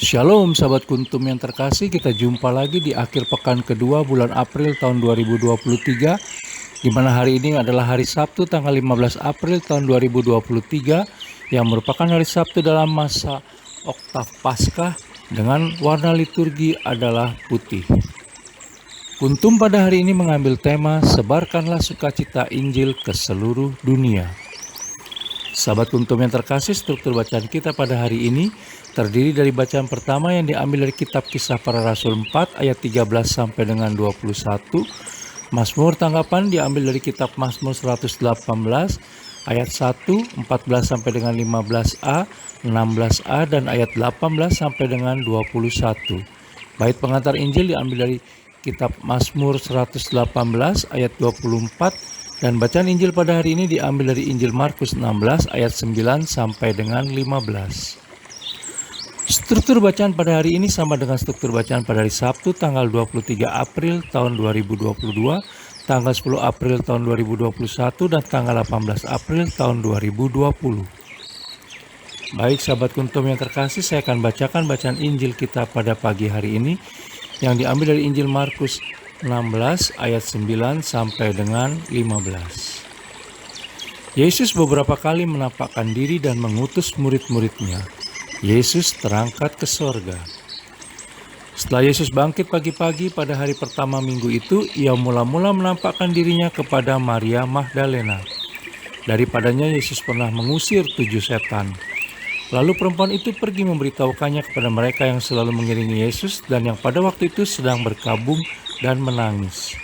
Shalom sahabat kuntum yang terkasih, kita jumpa lagi di akhir pekan kedua bulan April tahun 2023, di mana hari ini adalah hari Sabtu tanggal 15 April tahun 2023 yang merupakan hari Sabtu dalam masa Oktav Paskah dengan warna liturgi adalah putih. Kuntum pada hari ini mengambil tema Sebarkanlah Sukacita Injil ke seluruh dunia. Sahabat kuntum yang terkasih, struktur bacaan kita pada hari ini terdiri dari bacaan pertama yang diambil dari kitab Kisah Para Rasul 4 ayat 13 sampai dengan 21. Mazmur tanggapan diambil dari kitab Mazmur 118 ayat 1, 14 sampai dengan 15a, 16a dan ayat 18 sampai dengan 21. Bait pengantar Injil diambil dari kitab Mazmur 118 ayat 24 dan bacaan Injil pada hari ini diambil dari Injil Markus 16 ayat 9 sampai dengan 15. Struktur bacaan pada hari ini sama dengan struktur bacaan pada hari Sabtu tanggal 23 April tahun 2022, tanggal 10 April tahun 2021, dan tanggal 18 April tahun 2020. Baik sahabat kuntum yang terkasih, saya akan bacakan bacaan Injil kita pada pagi hari ini yang diambil dari Injil Markus 16 ayat 9 sampai dengan 15. Yesus beberapa kali menampakkan diri dan mengutus murid-muridnya. Yesus terangkat ke sorga. Setelah Yesus bangkit pagi-pagi pada hari pertama minggu itu, ia mula-mula menampakkan dirinya kepada Maria Magdalena. Daripadanya Yesus pernah mengusir 7 setan. Lalu perempuan itu pergi memberitahukannya kepada mereka yang selalu mengiringi Yesus dan yang pada waktu itu sedang berkabung dan menangis.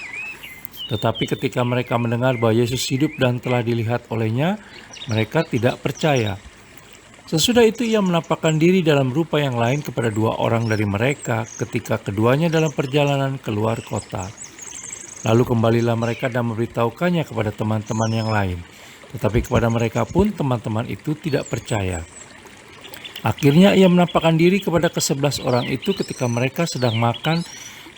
Tetapi ketika mereka mendengar bahwa Yesus hidup dan telah dilihat olehnya, mereka tidak percaya. Sesudah itu ia menampakkan diri dalam rupa yang lain kepada 2 orang dari mereka ketika keduanya dalam perjalanan keluar kota. Lalu kembalilah mereka dan memberitahukannya kepada teman-teman yang lain. Tetapi kepada mereka pun teman-teman itu tidak percaya. Akhirnya ia menampakkan diri kepada ke-11 orang itu ketika mereka sedang makan,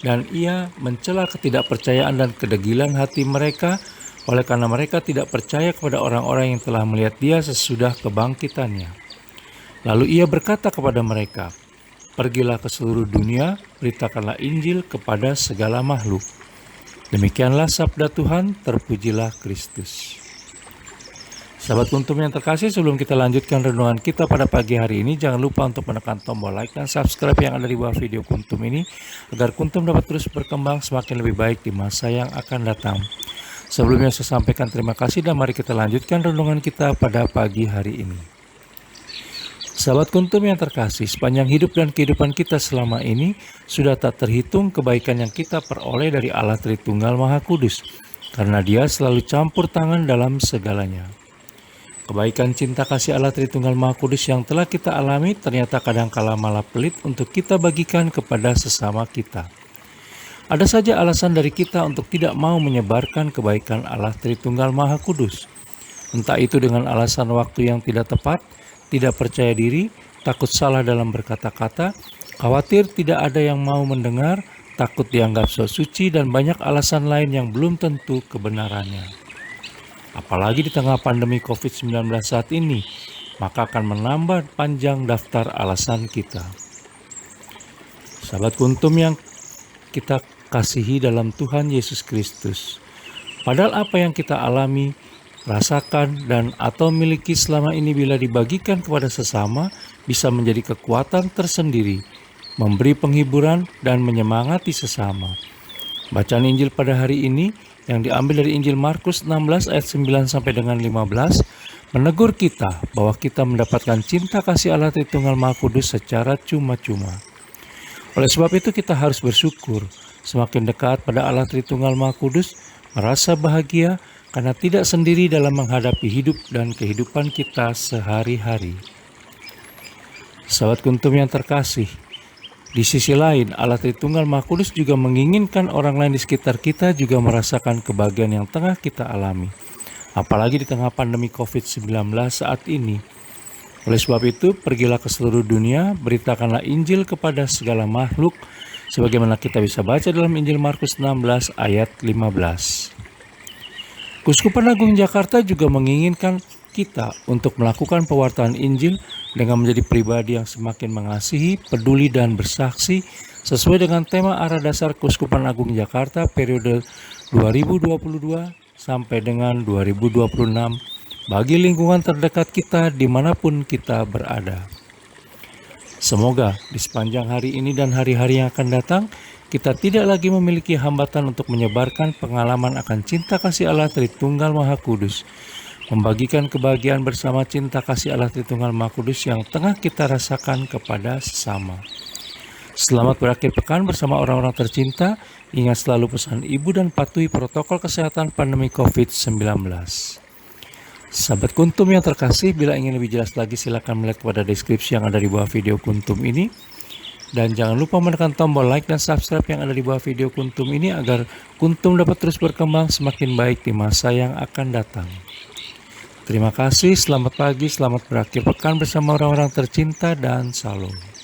dan ia mencela ketidakpercayaan dan kedegilan hati mereka oleh karena mereka tidak percaya kepada orang-orang yang telah melihat dia sesudah kebangkitannya. Lalu ia berkata kepada mereka, "Pergilah ke seluruh dunia, beritakanlah Injil kepada segala makhluk." Demikianlah sabda Tuhan, terpujilah Kristus. Sahabat kuntum yang terkasih, sebelum kita lanjutkan renungan kita pada pagi hari ini, jangan lupa untuk menekan tombol like dan subscribe yang ada di bawah video kuntum ini, agar kuntum dapat terus berkembang semakin lebih baik di masa yang akan datang. Sebelumnya saya sampaikan terima kasih dan mari kita lanjutkan renungan kita pada pagi hari ini. Sahabat kuntum yang terkasih, sepanjang hidup dan kehidupan kita selama ini, sudah tak terhitung kebaikan yang kita peroleh dari Allah Tritunggal Maha Kudus, karena Dia selalu campur tangan dalam segalanya. Kebaikan cinta kasih Allah Tritunggal Maha Kudus yang telah kita alami ternyata kadangkala malah pelit untuk kita bagikan kepada sesama kita. Ada saja alasan dari kita untuk tidak mau menyebarkan kebaikan Allah Tritunggal Maha Kudus. Entah itu dengan alasan waktu yang tidak tepat, tidak percaya diri, takut salah dalam berkata-kata, khawatir tidak ada yang mau mendengar, takut dianggap sok suci, dan banyak alasan lain yang belum tentu kebenarannya. Apalagi di tengah pandemi COVID-19 saat ini, maka akan menambah panjang daftar alasan kita. Sahabat kuntum yang kita kasihi dalam Tuhan Yesus Kristus, padahal apa yang kita alami, rasakan, dan atau miliki selama ini bila dibagikan kepada sesama bisa menjadi kekuatan tersendiri, memberi penghiburan dan menyemangati sesama. Bacaan Injil pada hari ini yang diambil dari Injil Markus 16 ayat 9 sampai dengan 15 menegur kita bahwa kita mendapatkan cinta kasih Allah Tritunggal Maha Kudus secara cuma-cuma. Oleh sebab itu kita harus bersyukur, semakin dekat pada Allah Tritunggal Maha Kudus, merasa bahagia karena tidak sendiri dalam menghadapi hidup dan kehidupan kita sehari-hari. Sahabat kuntum yang terkasih, di sisi lain Allah Tritunggal Maha Kudus juga menginginkan orang lain di sekitar kita juga merasakan kebahagiaan yang tengah kita alami, apalagi di tengah pandemi COVID-19 saat ini. Oleh sebab itu, pergilah ke seluruh dunia, beritakanlah Injil kepada segala makhluk, sebagaimana kita bisa baca dalam Injil Markus 16 ayat 15. Keuskupan Agung Jakarta juga menginginkan kita untuk melakukan pewartaan Injil dengan menjadi pribadi yang semakin mengasihi, peduli, dan bersaksi sesuai dengan tema arah dasar Keuskupan Agung Jakarta periode 2022 sampai dengan 2026 bagi lingkungan terdekat kita dimanapun kita berada. Semoga di sepanjang hari ini dan hari-hari yang akan datang, kita tidak lagi memiliki hambatan untuk menyebarkan pengalaman akan cinta kasih Allah Tritunggal Maha Kudus, membagikan kebahagiaan bersama cinta kasih Allah Tritunggal Maha Kudus yang tengah kita rasakan kepada sesama. Selamat berakhir pekan bersama orang-orang tercinta. Ingat selalu pesan Ibu dan patuhi protokol kesehatan pandemi COVID-19. Sahabat Kuntum yang terkasih, bila ingin lebih jelas lagi silakan melihat pada deskripsi yang ada di bawah video Kuntum ini. Dan jangan lupa menekan tombol like dan subscribe yang ada di bawah video Kuntum ini agar Kuntum dapat terus berkembang semakin baik di masa yang akan datang. Terima kasih, selamat pagi, selamat berakhir pekan bersama orang-orang tercinta, dan salam.